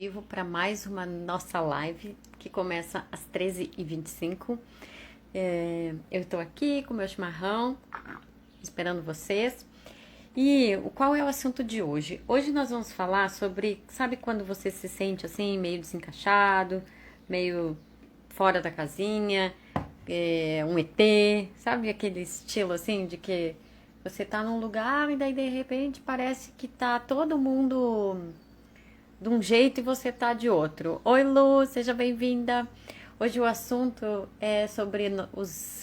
Vivo para mais uma nossa live que começa às 13h25. Eu estou aqui com meu chimarrão, esperando vocês. E qual é o assunto de hoje? Hoje nós vamos falar sobre, sabe quando você se sente assim, meio desencaixado, meio fora da casinha, um ET, sabe aquele estilo assim de que você tá num lugar e daí de repente parece que tá todo mundo de um jeito e você tá de outro. Oi, Lu, seja bem-vinda. Hoje o assunto é sobre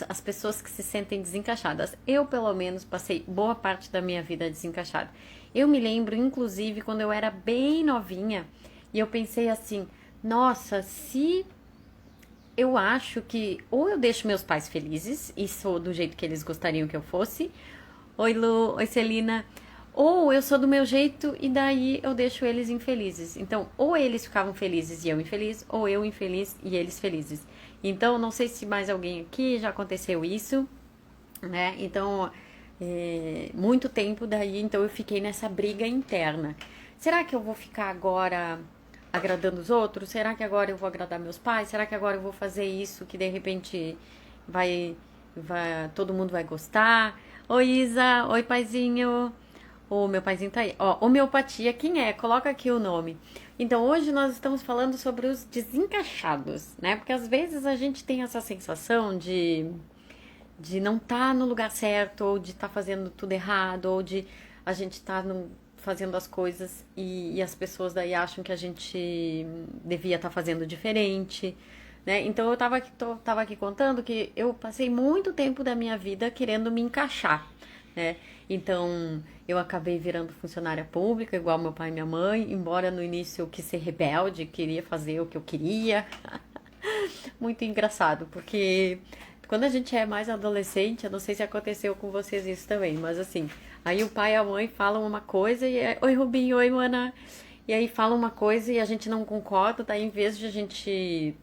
as pessoas que se sentem desencaixadas. Eu, pelo menos, passei boa parte da minha vida desencaixada. Eu me lembro, inclusive, quando eu era bem novinha, e eu pensei assim: nossa, se eu acho que ou eu deixo meus pais felizes e sou do jeito que eles gostariam que eu fosse. Oi, Lu, oi, Celina. Ou eu sou do meu jeito e daí eu deixo eles infelizes. Então, ou eles ficavam felizes e eu infeliz, ou eu infeliz e eles felizes. Então, não sei se mais alguém aqui já aconteceu isso, né? Então, muito tempo daí, então eu fiquei nessa briga interna. Será que eu vou ficar agora agradando os outros? Será que agora eu vou agradar meus pais? Será que agora eu vou fazer isso que de repente vai, todo mundo vai gostar? Oi, Isa. Oi, paizinho. O meu paizinho tá aí. Ó, homeopatia, quem é? Coloca aqui o nome. Então, hoje nós estamos falando sobre os desencaixados, né? Porque às vezes a gente tem essa sensação de não estar no lugar certo, ou de estar fazendo tudo errado, ou de a gente estar fazendo as coisas e as pessoas daí acham que a gente devia estar fazendo diferente, né? Então eu tava aqui contando que eu passei muito tempo da minha vida querendo me encaixar, né? Então eu acabei virando funcionária pública, igual meu pai e minha mãe, embora no início eu quis ser rebelde, queria fazer o que eu queria. Muito engraçado, porque quando a gente é mais adolescente, eu não sei se aconteceu com vocês isso também, mas assim, aí o pai e a mãe falam uma coisa e oi Rubinho, oi Mana, e aí falam uma coisa e a gente não concorda, daí em vez de a gente,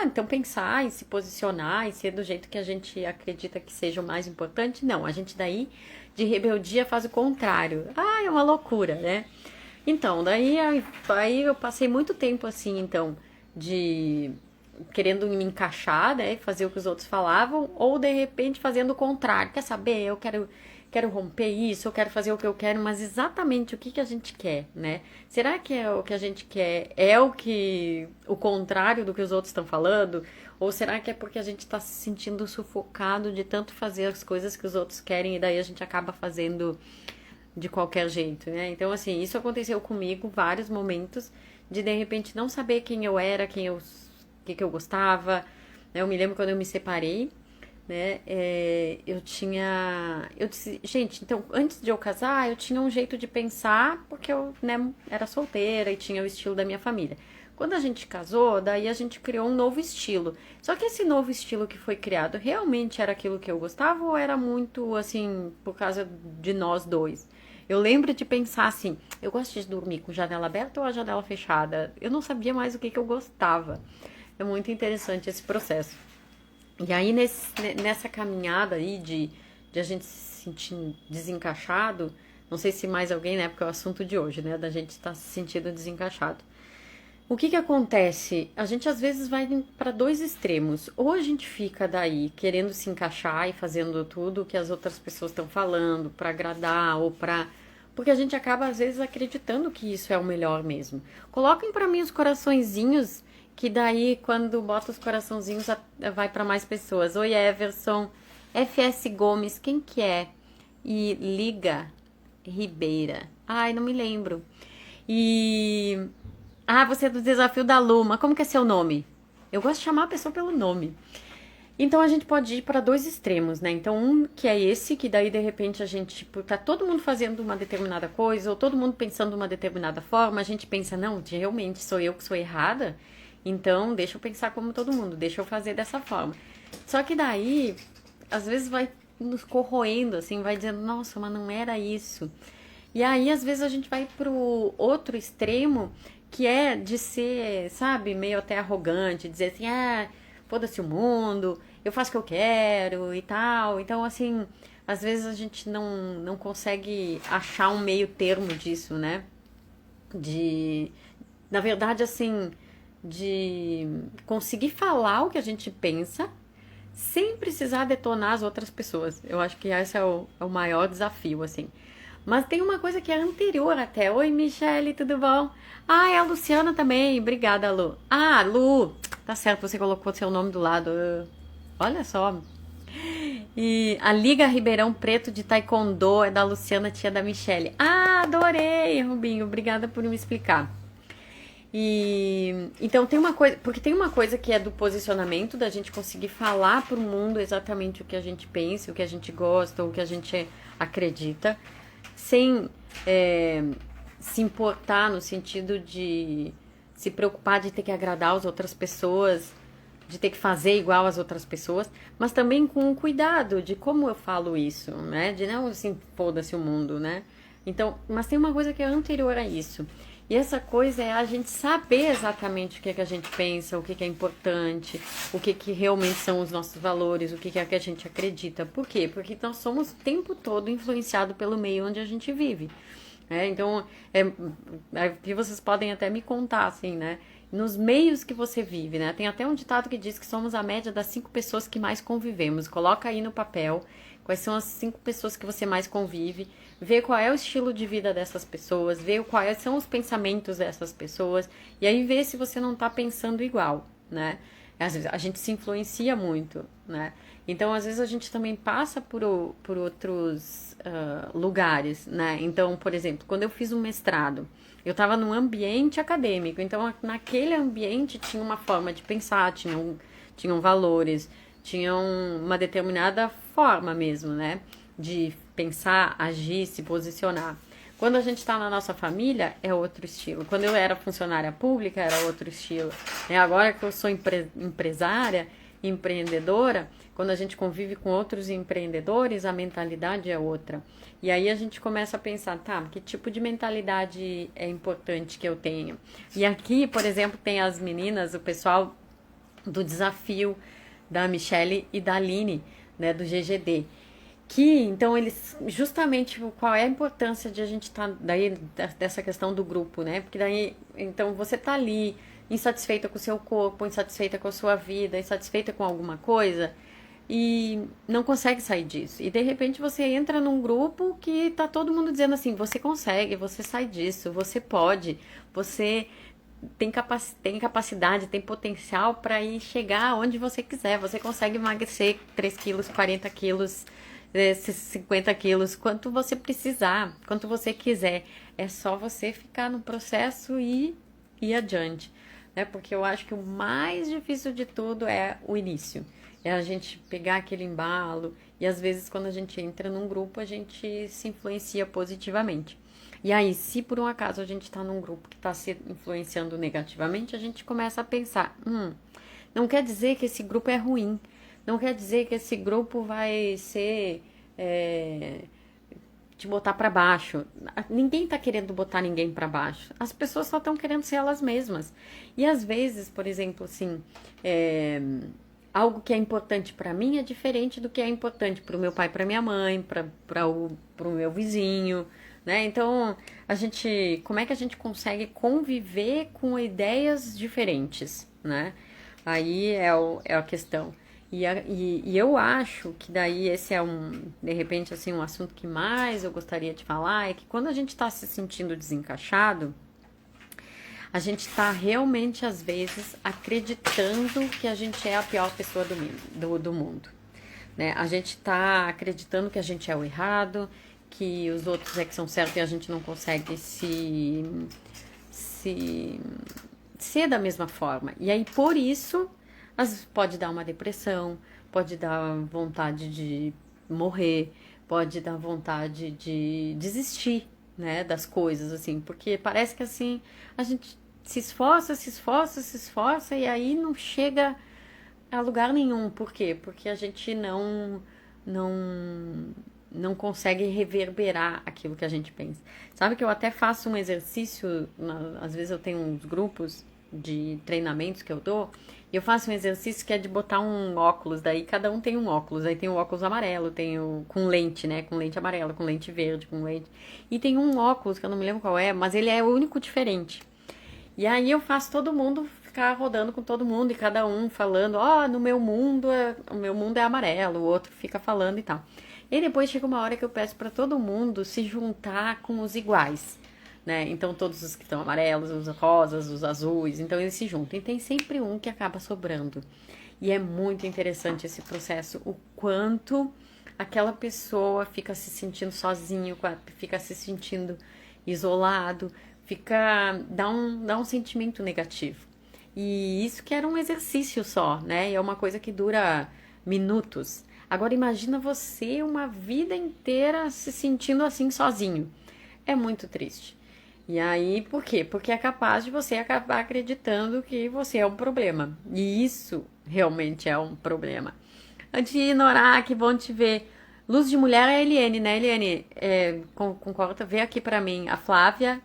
então pensar e se posicionar e ser do jeito que a gente acredita que seja o mais importante, não, a gente daí de rebeldia faz o contrário. É uma loucura, né? Então, aí eu passei muito tempo assim, então, de querendo me encaixar, né, fazer o que os outros falavam, ou de repente fazendo o contrário. Quer saber? Quero romper isso, eu quero fazer o que eu quero, mas exatamente o que a gente quer, né? Será que é o que a gente quer é o contrário do que os outros estão falando? Ou será que é porque a gente está se sentindo sufocado de tanto fazer as coisas que os outros querem e daí a gente acaba fazendo de qualquer jeito, né? Então, assim, isso aconteceu comigo vários momentos de repente não saber quem eu era, o que eu gostava, né? Eu me lembro quando eu me separei, né? Eu disse, gente, então antes de eu casar, eu tinha um jeito de pensar porque eu, né, era solteira e tinha o estilo da minha família. Quando a gente casou, daí a gente criou um novo estilo. Só que esse novo estilo que foi criado realmente era aquilo que eu gostava ou era muito assim por causa de nós dois? Eu lembro de pensar assim, eu gosto de dormir com janela aberta ou a janela fechada? Eu não sabia mais o que eu gostava. É muito interessante esse processo. E aí, nessa caminhada aí de a gente se sentir desencaixado, não sei se mais alguém, né? Porque é o assunto de hoje, né? Da gente estar se sentindo desencaixado. O que acontece? A gente às vezes vai para dois extremos. Ou a gente fica daí querendo se encaixar e fazendo tudo o que as outras pessoas estão falando para agradar ou para porque a gente acaba às vezes acreditando que isso é o melhor mesmo. Coloquem para mim os coraçõezinhos que daí quando bota os coraçãozinhos vai para mais pessoas. Oi Everson, FS Gomes, quem que é? E Liga Ribeira. Ai, não me lembro. E você é do desafio da Luma. Como que é seu nome? Eu gosto de chamar a pessoa pelo nome. Então a gente pode ir para dois extremos, né? Então um que é esse, que daí de repente a gente, tipo, tá todo mundo fazendo uma determinada coisa, ou todo mundo pensando de uma determinada forma, a gente pensa, não, realmente sou eu que sou errada, então deixa eu pensar como todo mundo, deixa eu fazer dessa forma. Só que daí, às vezes vai nos corroendo, assim, vai dizendo, nossa, mas não era isso. E aí, às vezes, a gente vai pro outro extremo, que é de ser, sabe, meio até arrogante, dizer assim, foda-se o mundo, eu faço o que eu quero e tal. Então, assim, às vezes a gente não consegue achar um meio termo disso, né? De na verdade, assim, de conseguir falar o que a gente pensa sem precisar detonar as outras pessoas. Eu acho que esse é o maior desafio, assim. Mas tem uma coisa que é anterior até. Oi, Michele, tudo bom? Ah, é a Luciana também. Obrigada, Lu. Ah, Lu, tá certo, você colocou seu nome do lado. Olha só. E a Liga Ribeirão Preto de Taekwondo é da Luciana, tia da Michele. Ah, adorei, Rubinho. Obrigada por me explicar. E então tem uma coisa, porque tem uma coisa que é do posicionamento, da gente conseguir falar para o mundo exatamente o que a gente pensa, o que a gente gosta, o que a gente acredita, sem se importar no sentido de se preocupar de ter que agradar as outras pessoas, de ter que fazer igual as outras pessoas, mas também com cuidado de como eu falo isso, né? De não assim, foda-se o mundo, né? Então, mas tem uma coisa que é anterior a isso. E essa coisa é a gente saber exatamente o que é que a gente pensa, o que é importante, o que realmente são os nossos valores, o que é que a gente acredita. Por quê? Porque nós somos o tempo todo influenciados pelo meio onde a gente vive. Então, que vocês podem até me contar, assim, né? Nos meios que você vive, né? Tem até um ditado que diz que somos a média das 5 pessoas que mais convivemos. Coloca aí no papel quais são as 5 pessoas que você mais convive, vê qual é o estilo de vida dessas pessoas, vê quais são os pensamentos dessas pessoas, e aí vê se você não está pensando igual, né? Às vezes a gente se influencia muito, né? Então, às vezes a gente também passa por outros lugares, né? Então, por exemplo, quando eu fiz um mestrado, eu estava num ambiente acadêmico, então naquele ambiente tinha uma forma de pensar, tinham valores, tinham uma determinada forma mesmo, né? De pensar, agir, se posicionar. Quando a gente está na nossa família, é outro estilo. Quando eu era funcionária pública, era outro estilo. Agora que eu sou empresária, empreendedora, quando a gente convive com outros empreendedores, a mentalidade é outra. E aí a gente começa a pensar, tá, que tipo de mentalidade é importante que eu tenha? E aqui, por exemplo, tem as meninas, o pessoal do desafio da Michele e da Aline, né, do GGD. Que, então, eles, justamente, qual é a importância de a gente estar, daí, dessa questão do grupo, né? Porque daí, então, você tá ali, insatisfeita com o seu corpo, insatisfeita com a sua vida, insatisfeita com alguma coisa, e não consegue sair disso. E, de repente, você entra num grupo que tá todo mundo dizendo assim, você consegue, você sai disso, você pode, você tem capacidade, tem potencial para ir chegar onde você quiser. Você consegue emagrecer 3 quilos, 40 quilos, 50 quilos, quanto você precisar, quanto você quiser. É só você ficar no processo e ir adiante, né? Porque eu acho que o mais difícil de tudo é o início. É a gente pegar aquele embalo e às vezes quando a gente entra num grupo a gente se influencia positivamente. E aí, se por um acaso a gente está num grupo que está se influenciando negativamente, a gente começa a pensar, não quer dizer que esse grupo é ruim, não quer dizer que esse grupo vai ser te botar para baixo. Ninguém tá querendo botar ninguém para baixo. As pessoas só estão querendo ser elas mesmas. E às vezes, por exemplo, assim, algo que é importante para mim é diferente do que é importante para o meu pai, para minha mãe, para o meu vizinho, né? Então, como é que a gente consegue conviver com ideias diferentes, né? Aí é a questão. E eu acho que daí esse é de repente, assim, um assunto que mais eu gostaria de falar, é que quando a gente está se sentindo desencaixado, a gente está realmente, às vezes, acreditando que a gente é a pior pessoa do mundo, né? A gente está acreditando que a gente é o errado, que os outros é que são certos e a gente não consegue se ser da mesma forma. E aí, por isso, pode dar uma depressão, pode dar vontade de morrer, pode dar vontade de desistir, né, das coisas, assim, porque parece que, assim, a gente se esforça, se esforça, se esforça e aí não chega a lugar nenhum. Por quê? Porque a gente não consegue reverberar aquilo que a gente pensa. Sabe que eu até faço um exercício, às vezes eu tenho uns grupos de treinamentos que eu dou, e eu faço um exercício que é de botar um óculos, daí cada um tem um óculos, aí tem o óculos amarelo, tem o com lente, né, com lente amarela, com lente verde, com lente, e tem um óculos que eu não me lembro qual é, mas ele é o único diferente. E aí eu faço todo mundo ficar rodando com todo mundo e cada um falando, ó, no meu mundo, o meu mundo é amarelo, o outro fica falando e tal. E depois chega uma hora que eu peço para todo mundo se juntar com os iguais, né? Então todos os que estão amarelos, os rosas, os azuis, então eles se juntam. E tem sempre um que acaba sobrando. E é muito interessante esse processo, o quanto aquela pessoa fica se sentindo sozinho, fica se sentindo isolado, dá um sentimento negativo. E isso que era um exercício só, né? E é uma coisa que dura minutos. Agora imagina você uma vida inteira se sentindo assim sozinho. É muito triste. E aí, por quê? Porque é capaz de você acabar acreditando que você é um problema. E isso realmente é um problema. Antes de ignorar, que bom te ver. Luz de Mulher é a Eliane, né, Eliane? Concorda? Vê aqui pra mim. A Flávia,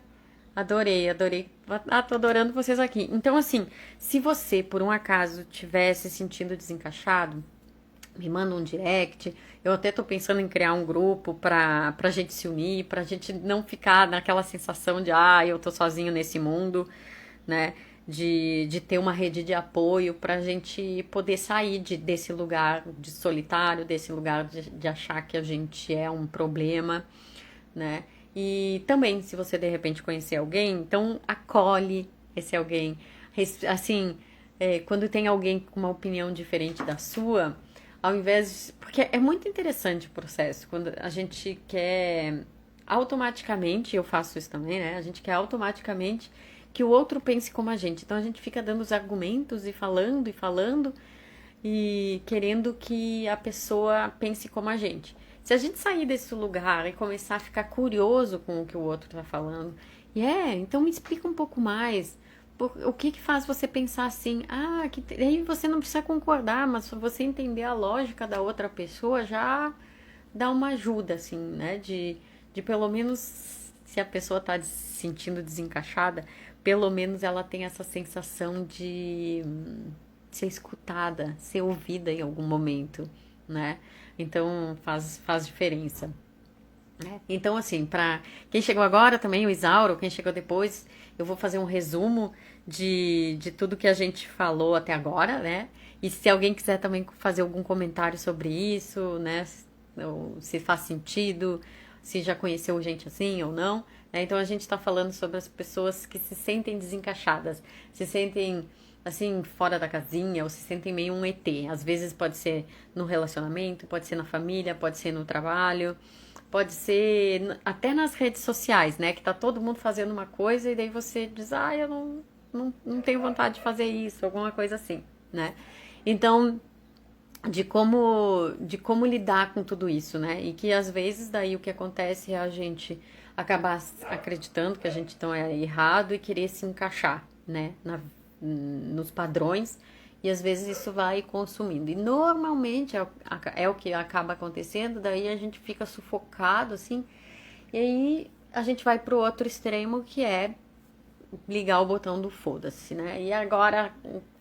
adorei, adorei. Ah, tô adorando vocês aqui. Então, assim, se você, por um acaso, estiver se sentindo desencaixado, me manda um direct. Eu até tô pensando em criar um grupo pra gente se unir, pra gente não ficar naquela sensação de, eu tô sozinho nesse mundo, né? De ter uma rede de apoio pra gente poder sair desse lugar de solitário, desse lugar de achar que a gente é um problema, né? E também, se você de repente conhecer alguém, então acolhe esse alguém. Assim, quando tem alguém com uma opinião diferente da sua, ao invés. Porque é muito interessante o processo, quando a gente quer automaticamente, eu faço isso também, né? A gente quer automaticamente que o outro pense como a gente. Então a gente fica dando os argumentos e falando e querendo que a pessoa pense como a gente. Se a gente sair desse lugar e começar a ficar curioso com o que o outro está falando, então me explica um pouco mais. O que faz você pensar assim? Aí você não precisa concordar, mas se você entender a lógica da outra pessoa já dá uma ajuda, assim, né? De pelo menos, se a pessoa está se sentindo desencaixada, pelo menos ela tem essa sensação de ser escutada, ser ouvida em algum momento, né? Então faz diferença. Né? Então, assim, para quem chegou agora também, o Isauro, quem chegou depois, eu vou fazer um resumo de tudo que a gente falou até agora, né? E se alguém quiser também fazer algum comentário sobre isso, né? Ou se faz sentido, se já conheceu gente assim ou não, né? Então a gente está falando sobre as pessoas que se sentem desencaixadas, se sentem assim fora da casinha ou se sentem meio um ET. Às vezes pode ser no relacionamento, pode ser na família, pode ser no trabalho, pode ser até nas redes sociais, né? Que tá todo mundo fazendo uma coisa e daí você diz, eu não tenho vontade de fazer isso, alguma coisa assim, né? Então, de como lidar com tudo isso, né? E que às vezes daí o que acontece é a gente acabar acreditando que a gente então é errado e querer se encaixar, né? Nos padrões, e às vezes isso vai consumindo. E normalmente é o que acaba acontecendo, daí a gente fica sufocado, assim, e aí a gente vai pro outro extremo, que é ligar o botão do foda-se, né? E agora,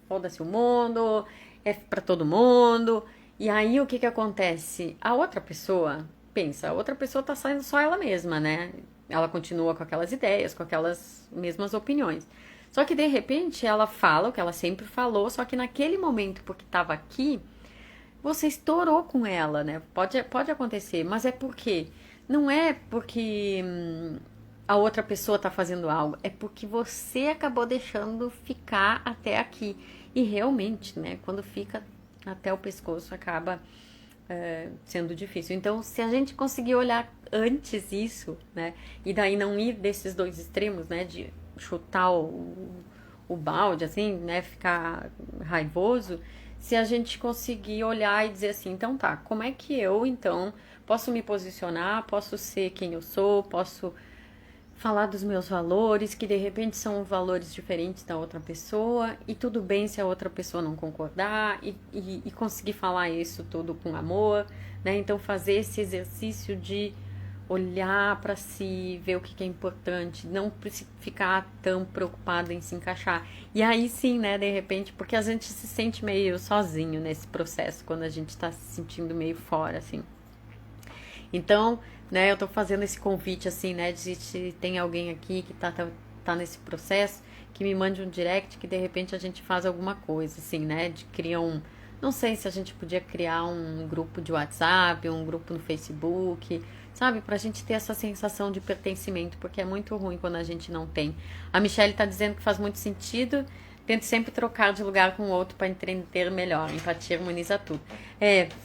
foda-se o mundo, é pra todo mundo. E aí o que acontece? A outra pessoa, pensa, a outra pessoa tá saindo só ela mesma, né? Ela continua com aquelas ideias, com aquelas mesmas opiniões. Só que de repente ela fala o que ela sempre falou, só que naquele momento, porque estava aqui, você estourou com ela, né? Pode acontecer, mas é porque não é porque a outra pessoa tá fazendo algo, é porque você acabou deixando ficar até aqui. E realmente, né? Quando fica até o pescoço, acaba sendo difícil. Então, se a gente conseguir olhar antes isso, né? E daí não ir desses dois extremos, né? De chutar o balde, assim, né? Ficar raivoso. Se a gente conseguir olhar e dizer assim, então tá, como é que eu, então, posso me posicionar, posso ser quem eu sou, posso falar dos meus valores, que de repente são valores diferentes da outra pessoa, e tudo bem se a outra pessoa não concordar, e conseguir falar isso tudo com amor, né? Então fazer esse exercício de olhar para si, ver o que é importante, não ficar tão preocupado em se encaixar. E aí sim, né, de repente, porque a gente se sente meio sozinho nesse processo, quando a gente tá se sentindo meio fora, assim. Então, né, eu tô fazendo esse convite, assim, né, de se tem alguém aqui que tá nesse processo, que me mande um direct que de repente a gente faz alguma coisa, assim, né? De criar um. Não sei se a gente podia criar um grupo de WhatsApp, um grupo no Facebook, sabe? Pra gente ter essa sensação de pertencimento, porque é muito ruim quando a gente não tem. A Michelle tá dizendo que faz muito sentido. Tento sempre trocar de lugar com o outro para entender melhor. Empatia harmoniza tudo.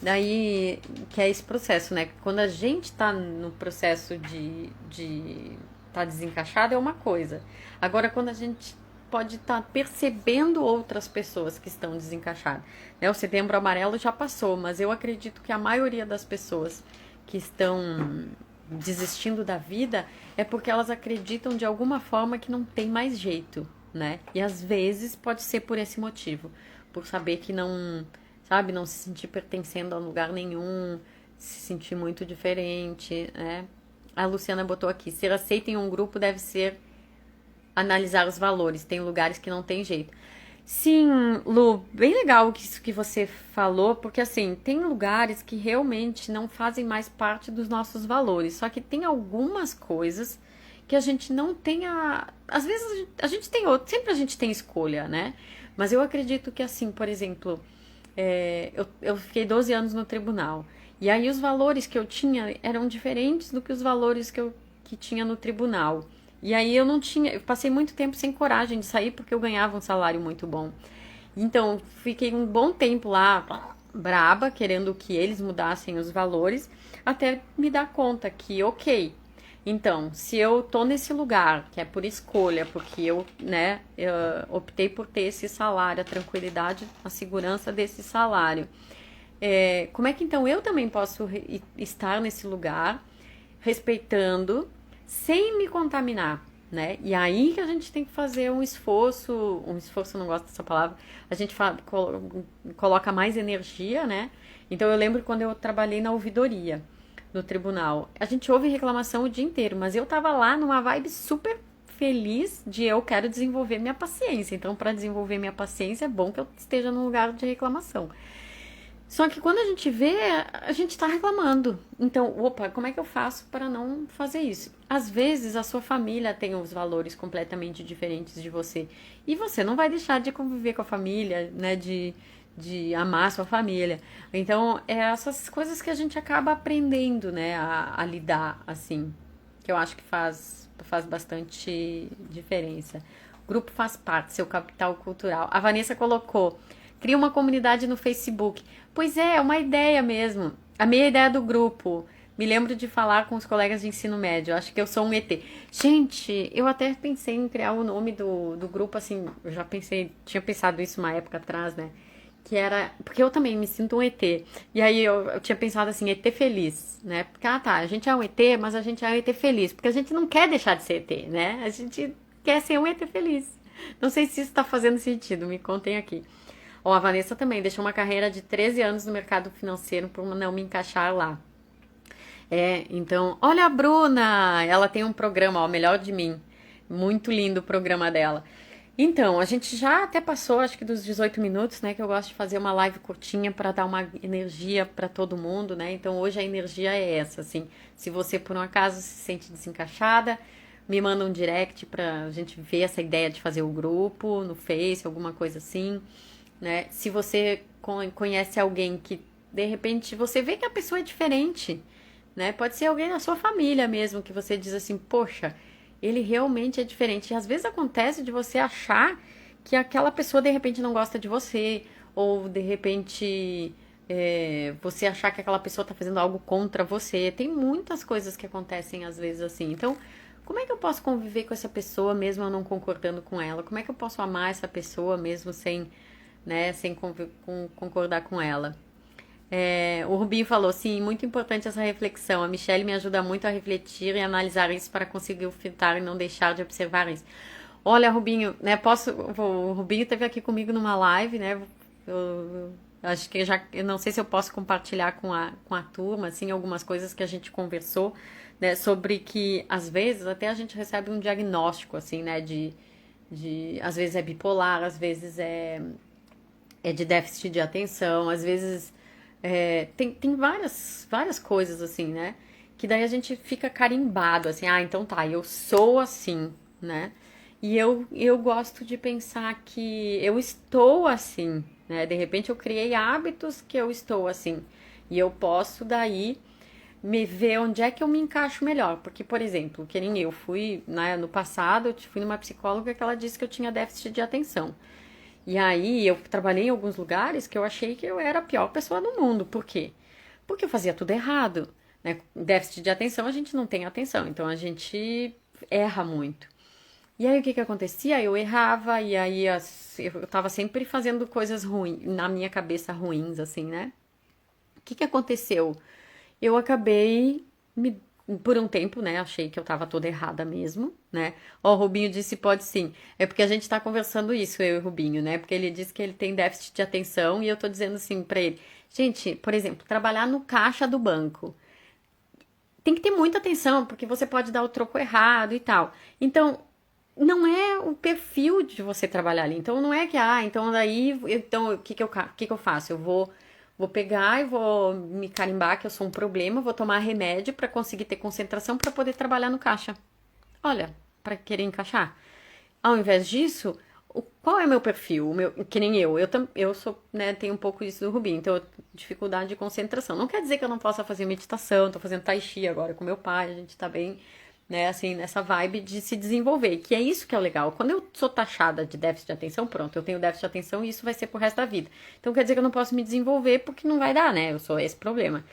Daí que é esse processo, né? Quando a gente tá no processo de tá desencaixado é uma coisa. Agora, quando a gente pode estar percebendo outras pessoas que estão desencaixadas. Né? O Setembro Amarelo já passou, mas eu acredito que a maioria das pessoas que estão desistindo da vida é porque elas acreditam de alguma forma que não tem mais jeito, né? E às vezes pode ser por esse motivo, por saber que não, sabe, não se sentir pertencendo a lugar nenhum, se sentir muito diferente, né? A Luciana botou aqui, ser aceita em um grupo deve ser analisar os valores, tem lugares que não tem jeito. Sim, Lu, bem legal isso que você falou, porque assim, tem lugares que realmente não fazem mais parte dos nossos valores, só que tem algumas coisas que a gente não tem a. Às vezes a gente tem outro, sempre a gente tem escolha, né? Mas eu acredito que assim, por exemplo, eu fiquei 12 anos no tribunal, e aí os valores que eu tinha eram diferentes do que os valores que tinha no tribunal. E aí eu não tinha, eu passei muito tempo sem coragem de sair porque eu ganhava um salário muito bom. Então, fiquei um bom tempo lá, braba, querendo que eles mudassem os valores, até me dar conta que, ok, então, se eu tô nesse lugar, que é por escolha, porque eu optei por ter esse salário, a tranquilidade, a segurança desse salário, como é que então eu também posso estar nesse lugar, respeitando, sem me contaminar, né? E aí que a gente tem que fazer um esforço, não gosto dessa palavra, a gente coloca mais energia, né? Então eu lembro quando eu trabalhei na ouvidoria, no tribunal, a gente ouve reclamação o dia inteiro, mas eu tava lá numa vibe super feliz de eu quero desenvolver minha paciência. Então, para desenvolver minha paciência, é bom que eu esteja num lugar de reclamação. Só que quando a gente vê, a gente tá reclamando. Então, opa, como é que eu faço para não fazer isso? Às vezes a sua família tem os valores completamente diferentes de você. E você não vai deixar de conviver com a família, né? De amar a sua família. Então, é essas coisas que a gente acaba aprendendo, né? A lidar, assim. Que eu acho que faz bastante diferença. O grupo faz parte, seu capital cultural. A Vanessa colocou. Cria uma comunidade no Facebook. Pois é uma ideia mesmo. A minha ideia do grupo. Me lembro de falar com os colegas de ensino médio. Acho que eu sou um ET. Gente, eu até pensei em criar o nome do grupo, assim. Eu já pensei, tinha pensado isso uma época atrás, né? Que era. Porque eu também me sinto um ET. E aí eu tinha pensado assim, ET feliz, né? Porque, tá, a gente é um ET, mas a gente é um ET feliz. Porque a gente não quer deixar de ser ET, né? A gente quer ser um ET feliz. Não sei se isso tá fazendo sentido, me contem aqui. Ó, a Vanessa também deixou uma carreira de 13 anos no mercado financeiro por não me encaixar lá. Então, olha a Bruna, ela tem um programa, ó, Melhor de Mim. Muito lindo o programa dela. Então, a gente já até passou, acho que dos 18 minutos, né, que eu gosto de fazer uma live curtinha para dar uma energia para todo mundo, né? Então, hoje a energia é essa, assim. Se você por um acaso se sente desencaixada, me manda um direct pra gente ver essa ideia de fazer o grupo no Face, alguma coisa assim, né? Se você conhece alguém que de repente você vê que a pessoa é diferente, né? Pode ser alguém da sua família mesmo que você diz assim, poxa, ele realmente é diferente. E às vezes acontece de você achar que aquela pessoa de repente não gosta de você, ou de repente você achar que aquela pessoa está fazendo algo contra você. Tem muitas coisas que acontecem às vezes assim. Então, como é que eu posso conviver com essa pessoa mesmo eu não concordando com ela? Como é que eu posso amar essa pessoa mesmo sem, né, sem concordar com ela? O Rubinho falou, sim, muito importante essa reflexão. A Michelle me ajuda muito a refletir e analisar isso para conseguir filtrar e não deixar de observar isso. Olha, Rubinho, né, o Rubinho esteve aqui comigo numa live, né, eu acho que eu não sei se eu posso compartilhar com a turma, assim, algumas coisas que a gente conversou, né, sobre que, às vezes, até a gente recebe um diagnóstico, assim, né, às vezes é bipolar, às vezes é de déficit de atenção, às vezes tem várias coisas assim, né? Que daí a gente fica carimbado, assim, então tá, eu sou assim, né? E eu gosto de pensar que eu estou assim, né? De repente eu criei hábitos que eu estou assim. E eu posso daí me ver onde é que eu me encaixo melhor. Porque, por exemplo, que nem eu fui, né, no passado, eu fui numa psicóloga que ela disse que eu tinha déficit de atenção. E aí eu trabalhei em alguns lugares que eu achei que eu era a pior pessoa do mundo. Por quê? Porque eu fazia tudo errado, né? Déficit de atenção, a gente não tem atenção, então a gente erra muito. E aí o que que acontecia? Eu errava e aí eu tava sempre fazendo coisas ruins, na minha cabeça ruins, assim, né? O que que aconteceu? Eu acabei me por um tempo, né, achei que eu tava toda errada mesmo, né? Ó, o Rubinho disse pode sim. É porque a gente tá conversando isso, eu e o Rubinho, né? Porque ele disse que ele tem déficit de atenção e eu tô dizendo assim pra ele, gente, por exemplo, trabalhar no caixa do banco. Tem que ter muita atenção, porque você pode dar o troco errado e tal. Então, não é o perfil de você trabalhar ali. Então, não é que, então daí, então, o que que eu faço? Vou pegar e vou me carimbar que eu sou um problema, vou tomar remédio para conseguir ter concentração para poder trabalhar no caixa. Olha, para querer encaixar. Ao invés disso, qual é meu perfil? Que nem eu sou, né, tenho um pouco isso do Rubinho, então eu tenho dificuldade de concentração. Não quer dizer que eu não possa fazer meditação, tô fazendo tai chi agora com meu pai, a gente tá bem, né, assim, nessa vibe de se desenvolver, que é isso que é o legal. Quando eu sou taxada de déficit de atenção, pronto, eu tenho déficit de atenção e isso vai ser pro resto da vida. Então quer dizer que eu não posso me desenvolver porque não vai dar, né? Eu sou esse problema.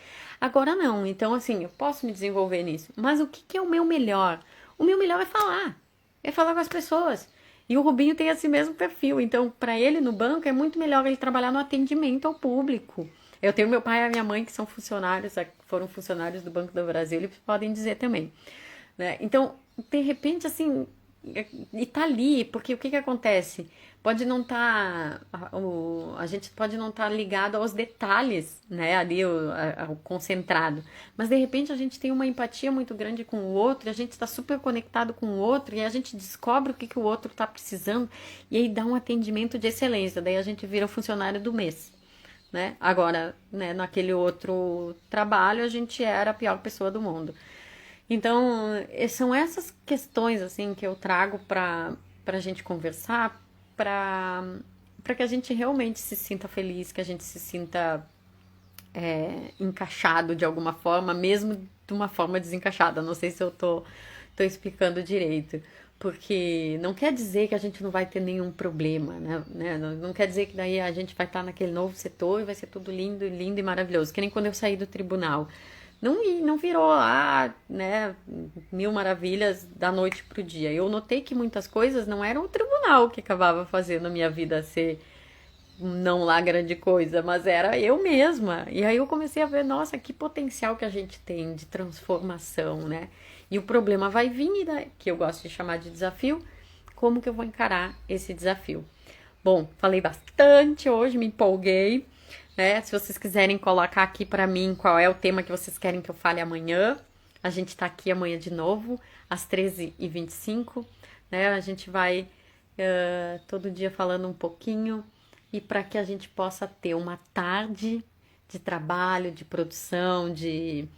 Agora não, então assim, eu posso me desenvolver nisso. Mas o que que é o meu melhor? O meu melhor é falar. É falar com as pessoas. E o Rubinho tem esse mesmo perfil. Então, para ele no banco é muito melhor ele trabalhar no atendimento ao público. Eu tenho meu pai e a minha mãe que são funcionários, foram funcionários do Banco do Brasil, eles podem dizer também, né? Então, de repente, assim, e tá ali, porque o que que acontece? Pode não estar, a gente pode não estar ligado aos detalhes, né, ali o concentrado, mas de repente a gente tem uma empatia muito grande com o outro, e a gente está super conectado com o outro, e a gente descobre o que que o outro está precisando, e aí dá um atendimento de excelência, daí a gente vira o funcionário do mês, né? Agora, né, naquele outro trabalho a gente era a pior pessoa do mundo. Então, são essas questões assim que eu trago para a gente conversar, para para que a gente realmente se sinta feliz, que a gente se sinta encaixado de alguma forma, mesmo de uma forma desencaixada. Não sei se eu tô explicando direito. Porque não quer dizer que a gente não vai ter nenhum problema, né? Não quer dizer que daí a gente vai estar naquele novo setor e vai ser tudo lindo, lindo e maravilhoso. Que nem quando eu saí do tribunal. Não virou né, mil maravilhas da noite pro dia. Eu notei que muitas coisas não eram o tribunal que acabava fazendo a minha vida ser não lá grande coisa, mas era eu mesma. E aí eu comecei a ver, nossa, que potencial que a gente tem de transformação, né? E o problema vai vir, né, que eu gosto de chamar de desafio, como que eu vou encarar esse desafio? Bom, falei bastante hoje, me empolguei, né? Se vocês quiserem colocar aqui pra mim qual é o tema que vocês querem que eu fale amanhã, a gente tá aqui amanhã de novo, às 13h25, né? A gente vai todo dia falando um pouquinho e para que a gente possa ter uma tarde de trabalho, de produção, de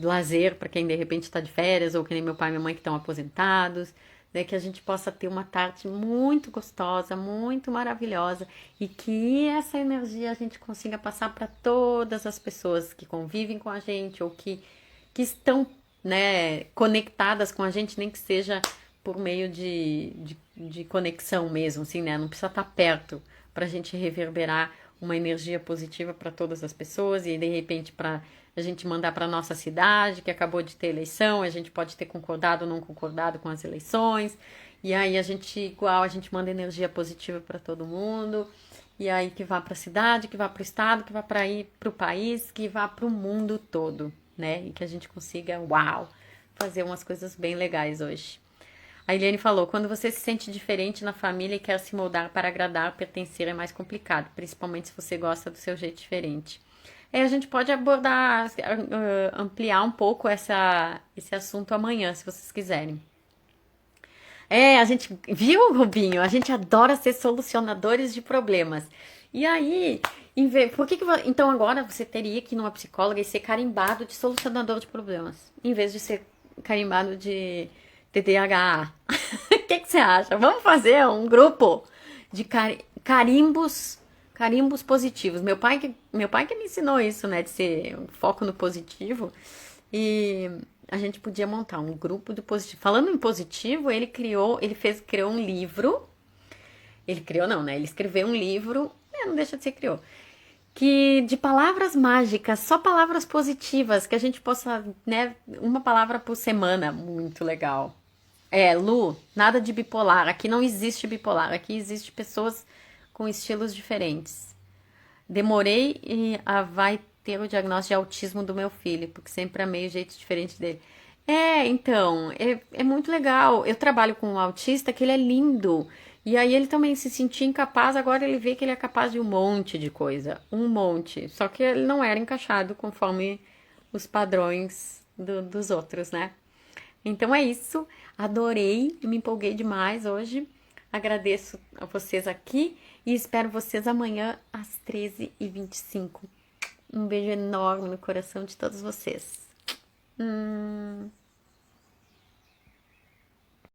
lazer para quem de repente está de férias ou que nem meu pai e minha mãe que estão aposentados, né, que a gente possa ter uma tarde muito gostosa, muito maravilhosa e que essa energia a gente consiga passar para todas as pessoas que convivem com a gente ou que estão, né, conectadas com a gente, nem que seja por meio de conexão mesmo, assim, né? Não precisa estar perto para a gente reverberar uma energia positiva para todas as pessoas e de repente para a gente mandar para nossa cidade que acabou de ter eleição, a gente pode ter concordado ou não concordado com as eleições, e aí a gente manda energia positiva para todo mundo, e aí que vá para a cidade, que vá para o estado, que vá para o país, que vá para o mundo todo, né? E que a gente consiga, uau, fazer umas coisas bem legais hoje. A Eliane falou, quando você se sente diferente na família e quer se moldar para agradar, pertencer é mais complicado, principalmente se você gosta do seu jeito diferente. A gente pode abordar, ampliar um pouco esse assunto amanhã, se vocês quiserem. A gente, viu, Rubinho? A gente adora ser solucionadores de problemas. E aí, então agora você teria que ir numa psicóloga e ser carimbado de solucionador de problemas, em vez de ser carimbado de TDAH. O que que você acha? Vamos fazer um grupo de carimbos, carimbos positivos. Meu pai que me ensinou isso, né? De ser um foco no positivo. E a gente podia montar um grupo do positivo. Falando em positivo, criou um livro. Ele criou, não, né? Ele escreveu um livro, não deixa de ser criou, que de palavras mágicas, só palavras positivas, que a gente possa, né, uma palavra por semana, muito legal. Lu, nada de bipolar, aqui não existe bipolar, aqui existe pessoas com estilos diferentes. Demorei e vai ter o diagnóstico de autismo do meu filho, porque sempre amei o jeito diferente dele. Então, é muito legal. Eu trabalho com um autista que ele é lindo. E aí ele também se sentia incapaz, agora ele vê que ele é capaz de um monte de coisa. Um monte. Só que ele não era encaixado conforme os padrões dos outros, né? Então é isso. Adorei, me empolguei demais hoje. Agradeço a vocês aqui e espero vocês amanhã às 13h25. Um beijo enorme no coração de todos vocês.